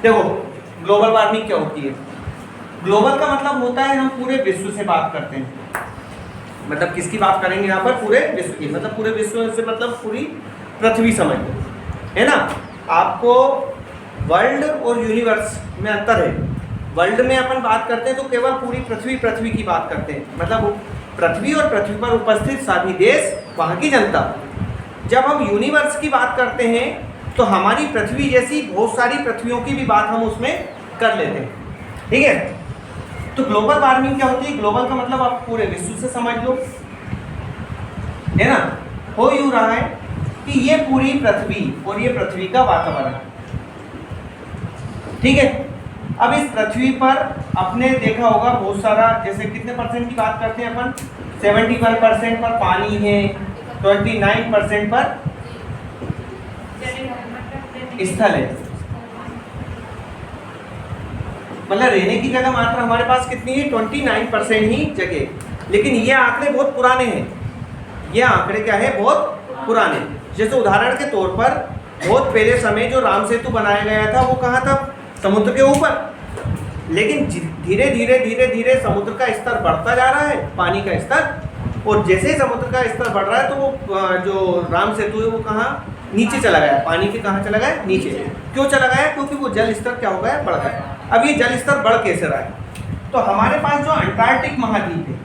देखो global warming क्या होती है? ग्लोबल का मतलब होता है हम पूरे विश्व से बात करते हैं। मतलब किसकी बात करेंगे यहाँ पर? पूरे विश्व की। मतलब पूरे विश्व से मतलब पूरी पृथ्वी समझ लो, है ना। आपको वर्ल्ड और यूनिवर्स में अंतर है। वर्ल्ड में अपन बात करते हैं तो केवल पूरी पृथ्वी की बात करते हैं, मतलब पृथ्वी और पृथ्वी पर उपस्थित सभी देश, वहाँ की जनता। जब हम यूनिवर्स की बात करते हैं तो हमारी पृथ्वी जैसी बहुत सारी पृथ्वियों की भी बात हम उसमें कर लेते हैं, ठीक है। तो ग्लोबल वार्मिंग क्या होती है? ग्लोबल का मतलब आप पूरे विश्व से समझ लो, है ना। हो यूं रहा है कि ये पूरी पृथ्वी और ये पृथ्वी का वातावरण, ठीक है। अब इस पृथ्वी पर आपने देखा होगा बहुत सारा, जैसे कितने परसेंट की बात करते हैं अपन? 71% पर पानी है, 29% पर स्थल है। मतलब रहने की जगह मात्र हमारे पास कितनी है? 29% ही जगह। लेकिन ये आंकड़े बहुत पुराने हैं। ये आंकड़े क्या है? बहुत पुराने। जैसे उदाहरण के तौर पर बहुत पहले समय जो राम सेतु बनाया गया था वो कहाँ था? समुद्र के ऊपर। लेकिन धीरे धीरे समुद्र का स्तर बढ़ता जा रहा है, पानी का स्तर। और जैसे ही समुद्र का स्तर बढ़ रहा है तो वो जो राम सेतु है वो कहाँ? नीचे चला गया। पानी के कहाँ चला गया? नीचे। क्यों चला गया? क्योंकि वो जल स्तर क्या हो गया? बढ़ गया। अब ये जल स्तर बढ़ कैसे रहा है? तो हमारे पास जो अंटार्कटिक महाद्वीप है,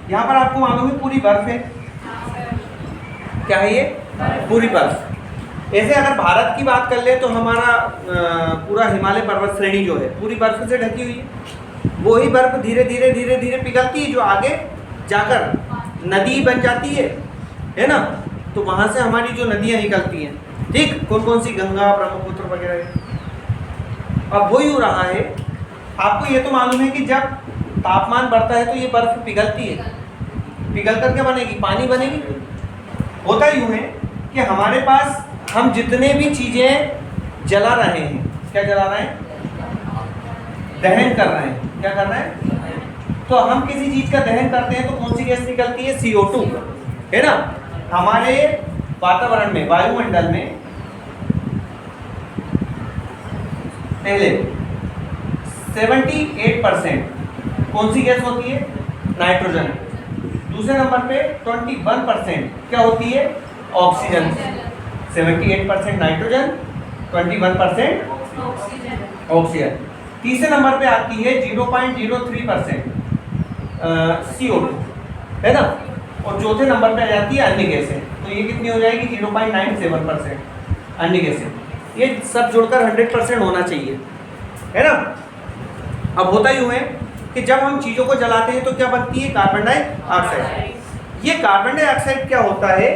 यहाँ पर आपको मालूम है पूरी बर्फ है। क्या है ये? पूरी बर्फ। ऐसे अगर भारत की बात कर ले तो हमारा पूरा हिमालय पर्वत श्रेणी जो है पूरी बर्फ से ढकी हुई है। वही बर्फ धीरे धीरे पिघलती है, जो आगे जाकर नदी बन जाती है ना। तो वहाँ से हमारी जो नदियाँ निकलती हैं, ठीक, कौन कौन सी? गंगा, ब्रह्मपुत्र वगैरह। अब वही हो रहा है। आपको ये तो मालूम है कि जब तापमान बढ़ता है तो ये बर्फ पिघलती है। पिघल कर क्या बनेगी? पानी बनेगी। होता यूँ है कि हमारे पास हम जितने भी चीज़ें जला रहे हैं, क्या जला रहे हैं? दहन कर रहे हैं। क्या कर रहे हैं? तो हम किसी चीज़ का दहन करते हैं तो कौन सी गैस निकलती है? CO2, है ना। हमारे वातावरण में, वायुमंडल में पहले 78% कौन सी गैस होती है? नाइट्रोजन। दूसरे नंबर पे 21% क्या होती है? ऑक्सीजन। 78% nitrogen, 21% oxygen. तीसरे नंबर पे आती है 0.03% CO2, है ना। और चौथे नंबर पे आ जाती है अन्य गैसें। तो ये कितनी हो जाएगी? 0.97% अन्य गैसें। ये सब जुड़कर 100% होना चाहिए, है ना। अब होता यूँ है कि जब हम चीज़ों को जलाते हैं तो क्या बनती है? Carbon dioxide. ये कार्बन डाइऑक्साइड क्या होता है?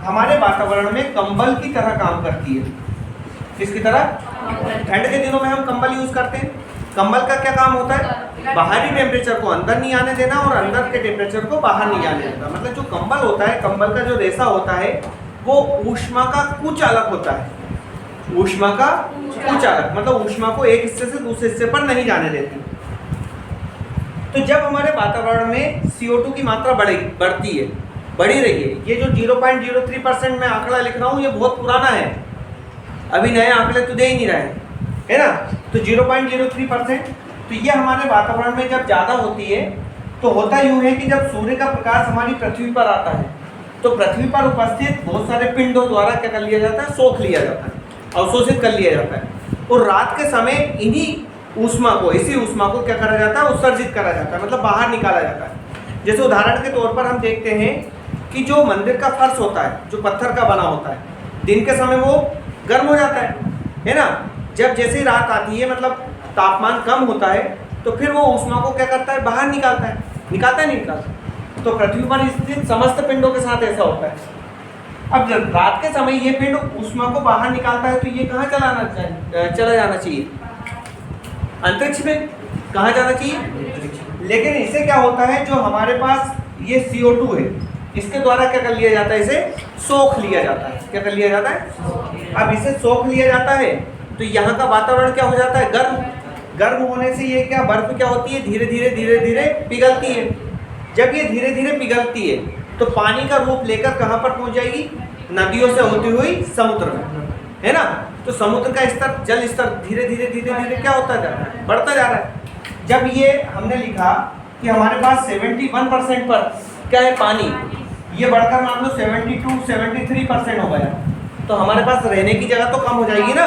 हमारे वातावरण में कंबल की तरह काम करती है। किसकी तरह? ठंड के दिनों में हम कंबल यूज करते हैं। कंबल का क्या काम होता है? बाहरी टेम्परेचर को अंदर नहीं आने देना और अंदर के टेम्परेचर को बाहर नहीं आने देना। मतलब जो कंबल होता है, कंबल का जो रेशा होता है वो ऊष्मा का कुचालक होता है। ऊष्मा का कुचालक मतलब ऊष्मा को एक हिस्से से दूसरे हिस्से पर नहीं जाने देती। तो जब हमारे वातावरण में CO2 की मात्रा बढ़ती है, बढ़ी रही है। ये जो 0.03% मैं आंकड़ा लिख रहा हूँ ये बहुत पुराना है, अभी नए आंकड़े तो दे ही नहीं रहे, है ना। तो 0.03%, तो ये हमारे वातावरण में जब ज़्यादा होती है तो होता यूँ है कि जब सूर्य का प्रकाश हमारी पृथ्वी पर आता है तो पृथ्वी पर उपस्थित बहुत सारे पिंडों द्वारा क्या कर लिया जाता है? सोख लिया जाता है, अवशोषित कर लिया जाता है। और रात के समय इन्हीं ऊष्मा को, इसी ऊष्मा को क्या करा जाता है? उत्सर्जित करा जाता है, मतलब बाहर निकाला जाता है। जैसे उदाहरण के तौर पर हम देखते हैं कि जो मंदिर का फर्श होता है, जो पत्थर का बना होता है, दिन के समय वो गर्म हो जाता है ना। जब जैसे ही रात आती है, मतलब तापमान कम होता है, तो फिर वो ऊष्मा को क्या करता है? बाहर निकालता है। निकालता है नहीं निकालता? तो पृथ्वी पर स्थित समस्त पिंडों के साथ ऐसा होता है। अब जब रात के समय ये पिंड ऊष्मा को बाहर निकालता है तो ये कहाँ चला जाना चाहिए? अंतरिक्ष में। कहाँ जाना चाहिए? लेकिन इससे क्या होता है? जो हमारे पास ये CO2 है, इसके द्वारा क्या कर लिया जाता है? इसे सोख लिया जाता है। क्या कर लिया जाता है? अब इसे सोख लिया जाता है तो यहाँ का वातावरण क्या हो जाता है? गर्म। गर्म होने से ये क्या, बर्फ क्या होती है? धीरे धीरे पिघलती है। जब ये धीरे धीरे पिघलती है तो पानी का रूप लेकर कहाँ पर पहुँच जाएगी? नदियों से होती हुई समुद्र में। है ना। तो समुद्र का स्तर, जल स्तर धीरे धीरे धीरे धीरे क्या होता जा रहा है, बढ़ता जा रहा है। जब ये हमने लिखा कि हमारे पास 71% पर क्या है, पानी, ये बढ़कर मान लो 72-73% हो गया, तो हमारे पास रहने की जगह तो कम हो जाएगी ना।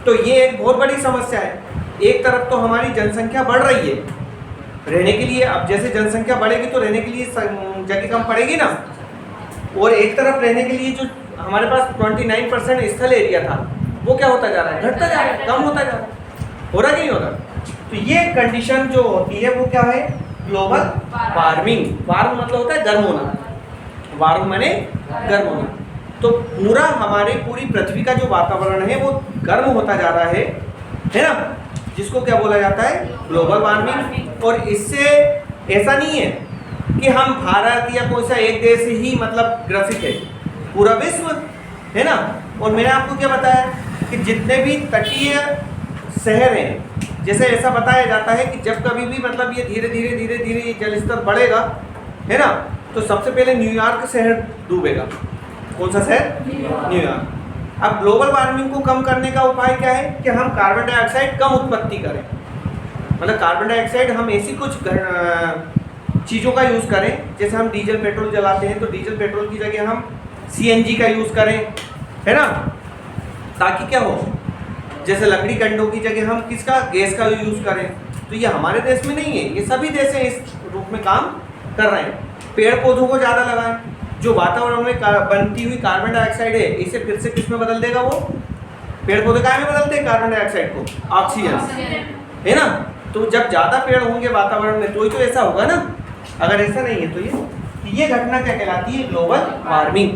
तो ये एक बहुत बड़ी समस्या है। एक तरफ तो हमारी जनसंख्या बढ़ रही है, रहने के लिए, अब जैसे जनसंख्या बढ़ेगी तो रहने के लिए जगह कम पड़ेगी ना, और एक तरफ रहने के लिए जो हमारे पास 29% स्थल एरिया था वो क्या होता जा रहा है, घटता जा रहा है, कम होता जा रहा है, हो रहा कि नहीं हो रहा। तो ये कंडीशन जो होती है वो क्या है, ग्लोबल वार्मिंग। वार्म मतलब होता है गर्म होना, वार्म माने गर्म होना। तो पूरा हमारे पूरी पृथ्वी का जो वातावरण है वो गर्म होता जा रहा है ना, जिसको क्या बोला जाता है, ग्लोबल वार्मिंग। और इससे ऐसा नहीं है कि हम भारत या कोई सा एक देश ही मतलब ग्रसित है, पूरा विश्व है ना। और मैंने आपको क्या बताया कि जितने भी तटीय शहर हैं, जैसे ऐसा बताया जाता है कि जब कभी भी मतलब ये धीरे धीरे धीरे धीरे जल स्तर बढ़ेगा, है ना, तो सबसे पहले न्यूयॉर्क शहर डूबेगा। कौन सा शहर, न्यूयॉर्क। अब ग्लोबल वार्मिंग को कम करने का उपाय क्या है कि हम कार्बन डाइऑक्साइड कम उत्पत्ति करें, मतलब कार्बन डाइऑक्साइड हम ऐसी कुछ चीज़ों का यूज़ करें, जैसे हम डीजल पेट्रोल जलाते हैं तो डीजल पेट्रोल की जगह हम सीएनजी का यूज़ करें, है ना, ताकि क्या हो, जैसे लकड़ी कंडों की जगह हम किसका, गैस का यूज़ करें। तो ये हमारे देश में नहीं है, ये सभी देश इस रूप में काम कर रहे हैं। पेड़ पौधों को ज़्यादा लगाएं, जो वातावरण में बनती हुई कार्बन डाइऑक्साइड है इसे फिर से किस में बदल देगा, वो पेड़ पौधे काय में बदलते हैं कार्बन डाइऑक्साइड को, ऑक्सीजन, है ना। तो जब ज़्यादा पेड़ होंगे वातावरण में तो ही तो ऐसा होगा ना, अगर ऐसा नहीं है तो ये घटना क्या कहलाती है, ग्लोबल वार्मिंग।